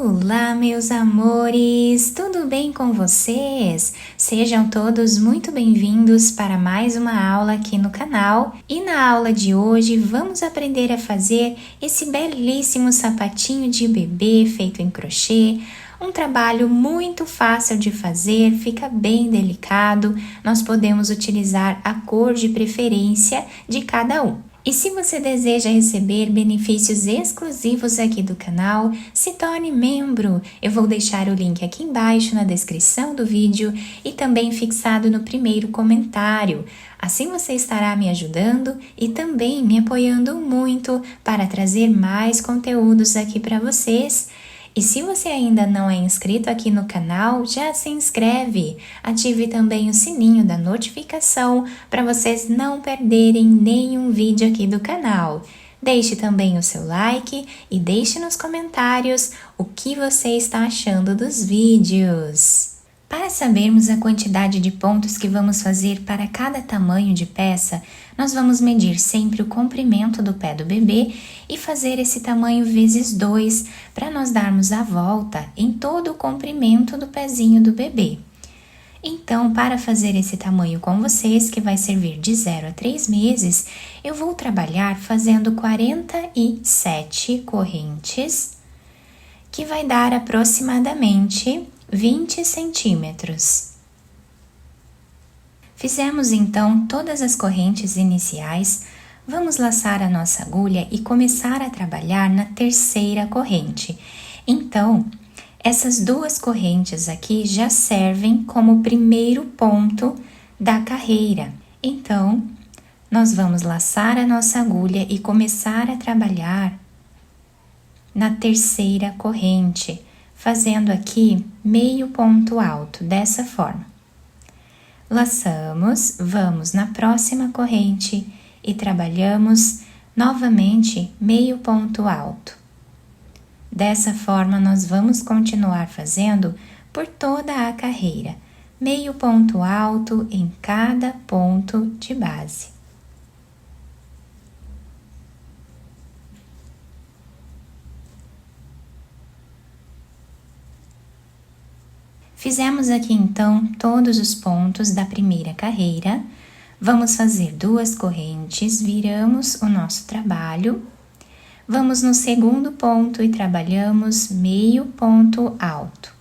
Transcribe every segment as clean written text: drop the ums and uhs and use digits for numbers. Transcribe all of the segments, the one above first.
Olá, meus amores! Tudo bem com vocês? Sejam todos muito bem-vindos para mais uma aula aqui no canal. E na aula de hoje vamos aprender a fazer esse belíssimo sapatinho de bebê feito em crochê. Um trabalho muito fácil de fazer, fica bem delicado. Nós podemos utilizar a cor de preferência de cada um. E se você deseja receber benefícios exclusivos aqui do canal, se torne membro. Eu vou deixar o link aqui embaixo na descrição do vídeo e também fixado no primeiro comentário. Assim você estará me ajudando e também me apoiando muito para trazer mais conteúdos aqui para vocês. E se você ainda não é inscrito aqui no canal, já se inscreve. Ative também o sininho da notificação para vocês não perderem nenhum vídeo aqui do canal. Deixe também o seu like e deixe nos comentários o que você está achando dos vídeos. Para sabermos a quantidade de pontos que vamos fazer para cada tamanho de peça, nós vamos medir sempre o comprimento do pé do bebê e fazer esse tamanho vezes 2 para nós darmos a volta em todo o comprimento do pezinho do bebê. Então, para fazer esse tamanho com vocês, que vai servir de 0 a 3 meses, eu vou trabalhar fazendo 47 correntes, que vai dar aproximadamente 20 centímetros. Fizemos então todas as correntes iniciais, vamos laçar a nossa agulha e começar a trabalhar na terceira corrente. Então, essas duas correntes aqui já servem como primeiro ponto da carreira. Então, nós vamos laçar a nossa agulha e começar a trabalhar na terceira corrente, fazendo aqui meio ponto alto, dessa forma. Laçamos, vamos na próxima corrente e trabalhamos novamente meio ponto alto. Dessa forma, nós vamos continuar fazendo por toda a carreira, meio ponto alto em cada ponto de base. Fizemos aqui então todos os pontos da primeira carreira, vamos fazer duas correntes, viramos o nosso trabalho, vamos no segundo ponto e trabalhamos meio ponto alto.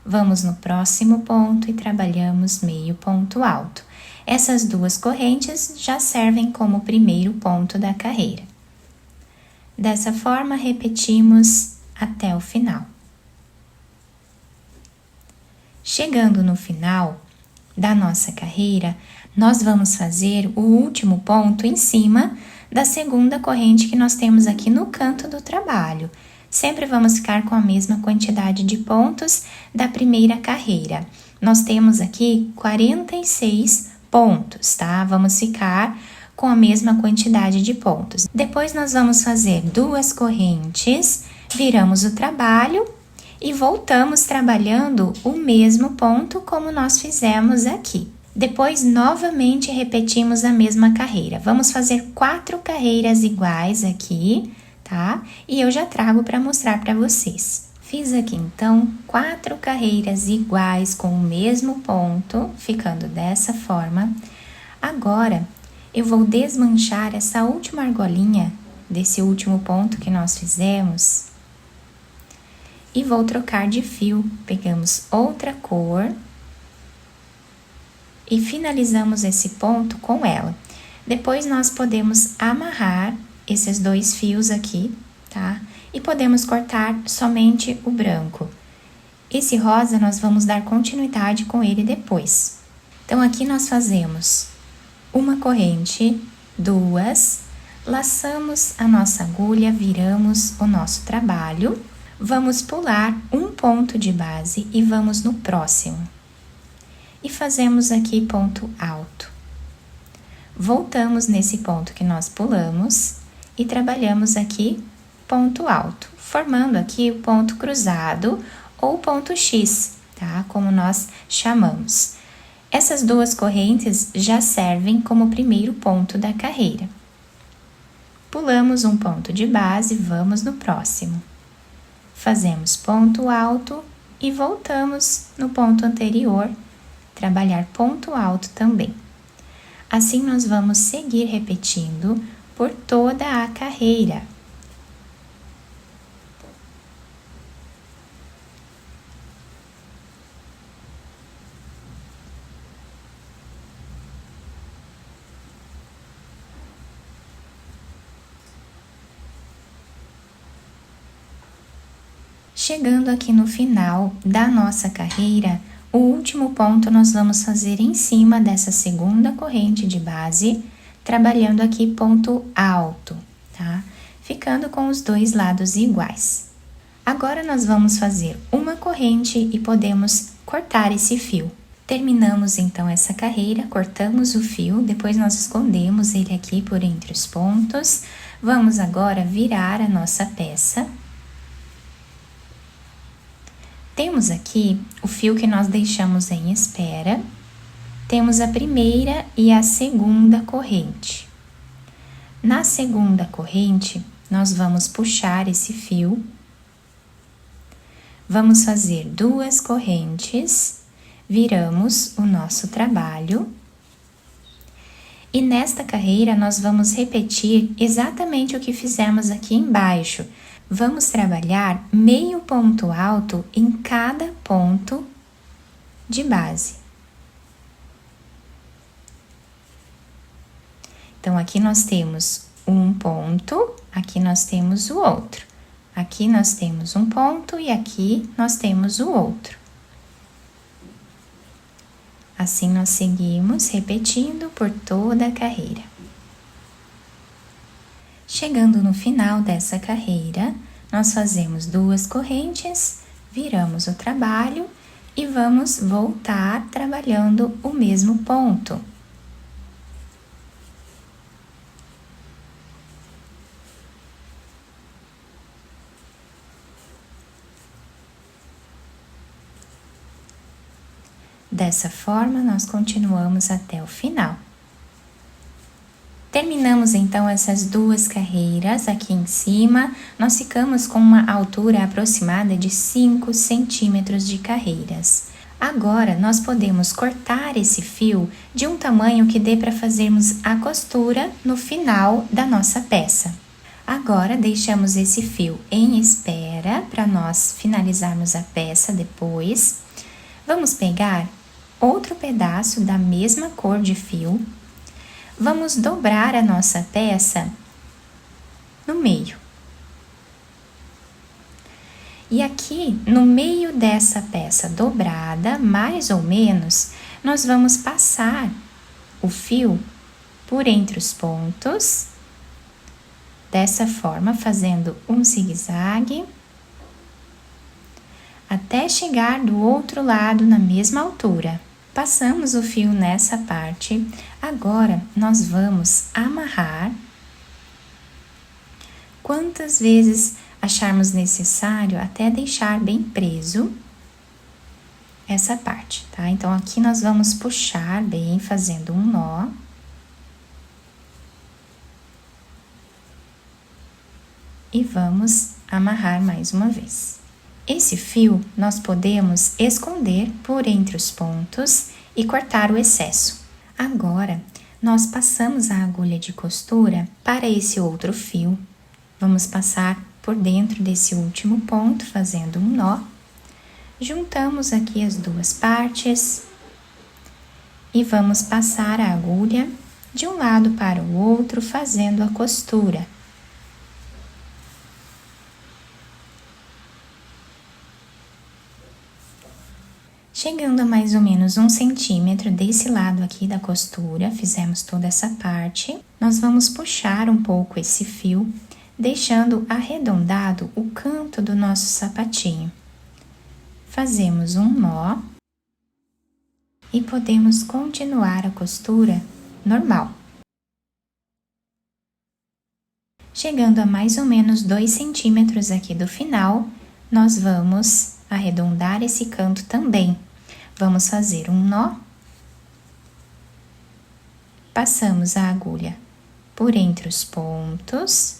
Vamos no próximo ponto e trabalhamos meio ponto alto. Essas duas correntes já servem como primeiro ponto da carreira. Dessa forma, repetimos até o final. Chegando no final da nossa carreira, nós vamos fazer o último ponto em cima da segunda corrente que nós temos aqui no canto do trabalho. Sempre vamos ficar com a mesma quantidade de pontos da primeira carreira. Nós temos aqui 46 pontos, tá? Vamos ficar com a mesma quantidade de pontos. Depois nós vamos fazer duas correntes, viramos o trabalho e voltamos trabalhando o mesmo ponto como nós fizemos aqui. Depois, novamente, repetimos a mesma carreira. Vamos fazer 4 carreiras iguais aqui, tá? E eu já trago para mostrar para vocês. Fiz aqui, então, 4 carreiras iguais com o mesmo ponto, ficando dessa forma. Agora, eu vou desmanchar essa última argolinha desse último ponto que nós fizemos e vou trocar de fio. Pegamos outra cor e finalizamos esse ponto com ela. Depois nós podemos amarrar esses dois fios aqui, tá? E podemos cortar somente o branco. Esse rosa nós vamos dar continuidade com ele depois. Então aqui nós fazemos uma corrente, duas, laçamos a nossa agulha, viramos o nosso trabalho. Vamos pular um ponto de base e vamos no próximo. E fazemos aqui ponto alto. Voltamos nesse ponto que nós pulamos e trabalhamos aqui ponto alto, formando aqui o ponto cruzado ou ponto X, tá? Como nós chamamos. Essas duas correntes já servem como primeiro ponto da carreira. Pulamos um ponto de base, vamos no próximo. fazemos ponto alto e voltamos no ponto anterior, trabalhar ponto alto também. Assim, nós vamos seguir repetindo por toda a carreira. Chegando aqui no final da nossa carreira, o último ponto nós vamos fazer em cima dessa segunda corrente de base, trabalhando aqui ponto alto, tá? Ficando com os dois lados iguais. Agora nós vamos fazer uma corrente e podemos cortar esse fio. Terminamos então essa carreira, cortamos o fio, depois nós escondemos ele aqui por entre os pontos. Vamos agora virar a nossa peça. Temos aqui o fio que nós deixamos em espera, temos a primeira e a segunda corrente. Na segunda corrente, nós vamos puxar esse fio, vamos fazer 2 correntes, viramos o nosso trabalho. E nesta carreira, nós vamos repetir exatamente o que fizemos aqui embaixo. Vamos trabalhar meio ponto alto em cada ponto de base. Então, aqui nós temos um ponto, aqui nós temos o outro. Aqui nós temos um ponto e aqui nós temos o outro. Assim, nós seguimos repetindo por toda a carreira. Chegando no final dessa carreira, nós fazemos 2 correntes, viramos o trabalho e vamos voltar trabalhando o mesmo ponto. Dessa forma, nós continuamos até o final. Terminamos então essas 2 carreiras aqui em cima, nós ficamos com uma altura aproximada de 5 centímetros de carreiras. Agora, nós podemos cortar esse fio de um tamanho que dê para fazermos a costura no final da nossa peça. Agora, deixamos esse fio em espera para nós finalizarmos a peça depois. Vamos pegar outro pedaço da mesma cor de fio. Vamos dobrar a nossa peça no meio. E aqui, no meio dessa peça dobrada, mais ou menos, nós vamos passar o fio por entre os pontos, dessa forma, fazendo um zigue-zague, até chegar do outro lado na mesma altura. Passamos o fio nessa parte, agora nós vamos amarrar quantas vezes acharmos necessário até deixar bem preso essa parte, tá? Então, aqui nós vamos puxar bem, fazendo um nó. E vamos amarrar mais uma vez. Esse fio nós podemos esconder por entre os pontos e cortar o excesso. Agora, nós passamos a agulha de costura para esse outro fio. Vamos passar por dentro desse último ponto, fazendo um nó. Juntamos aqui as 2 partes e vamos passar a agulha de um lado para o outro, fazendo a costura. Chegando a mais ou menos 1 centímetro desse lado aqui da costura, fizemos toda essa parte, nós vamos puxar um pouco esse fio, deixando arredondado o canto do nosso sapatinho. Fazemos um nó e podemos continuar a costura normal. Chegando a mais ou menos 2 centímetros aqui do final, nós vamos arredondar esse canto também. Vamos fazer um nó, passamos a agulha por entre os pontos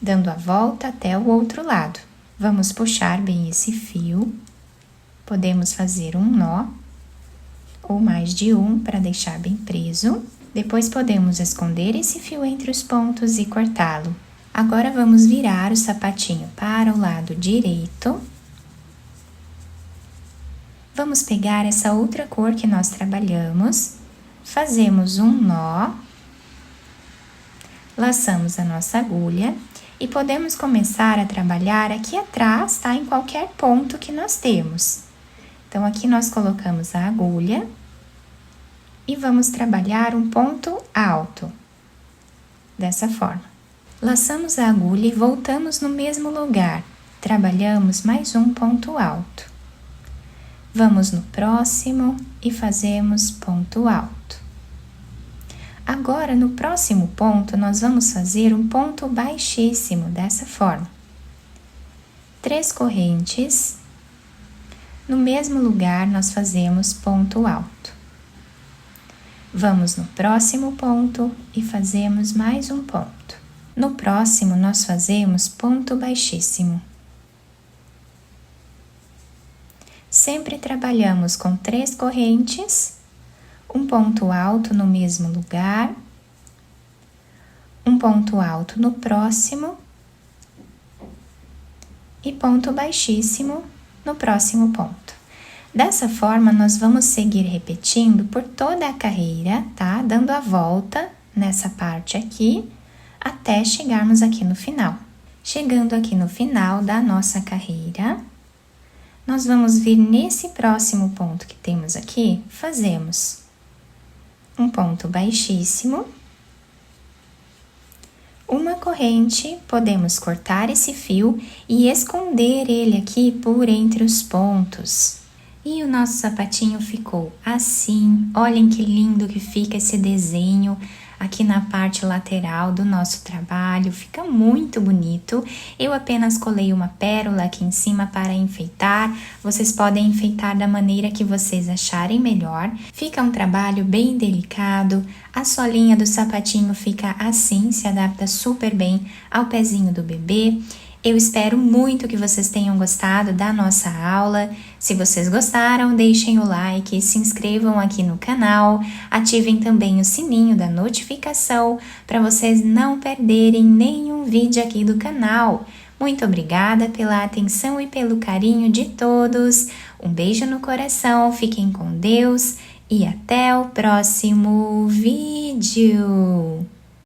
dando a volta até o outro lado. Vamos puxar bem esse fio. Podemos fazer um nó ou mais de um para deixar bem preso. Depois podemos esconder esse fio entre os pontos e cortá-lo. Agora vamos virar o sapatinho para o lado direito. Vamos pegar essa outra cor que nós trabalhamos, fazemos um nó, laçamos a nossa agulha e podemos começar a trabalhar aqui atrás, tá? Em qualquer ponto que nós temos. Então, aqui nós colocamos a agulha e vamos trabalhar um ponto alto, dessa forma. Laçamos a agulha e voltamos no mesmo lugar, trabalhamos mais um ponto alto. Vamos no próximo e fazemos ponto alto. Agora, no próximo ponto, nós vamos fazer um ponto baixíssimo, dessa forma. 3 correntes. No mesmo lugar, nós fazemos ponto alto. Vamos no próximo ponto e fazemos mais um ponto. No próximo, nós fazemos ponto baixíssimo. Sempre trabalhamos com 3 correntes, um ponto alto no mesmo lugar, um ponto alto no próximo e ponto baixíssimo no próximo ponto. Dessa forma, nós vamos seguir repetindo por toda a carreira, tá? Dando a volta nessa parte aqui, até chegarmos aqui no final. Chegando aqui no final da nossa carreira, nós vamos vir nesse próximo ponto que temos aqui, fazemos um ponto baixíssimo, uma corrente, podemos cortar esse fio e esconder ele aqui por entre os pontos. E o nosso sapatinho ficou assim. Olhem que lindo que fica esse desenho aqui na parte lateral do nosso trabalho, fica muito bonito. Eu apenas colei uma pérola aqui em cima para enfeitar, vocês podem enfeitar da maneira que vocês acharem melhor. Fica um trabalho bem delicado, a solinha do sapatinho fica assim, se adapta super bem ao pezinho do bebê. Eu espero muito que vocês tenham gostado da nossa aula. Se vocês gostaram, deixem o like, se inscrevam aqui no canal, ativem também o sininho da notificação para vocês não perderem nenhum vídeo aqui do canal. Muito obrigada pela atenção e pelo carinho de todos. Um beijo no coração, fiquem com Deus e até o próximo vídeo.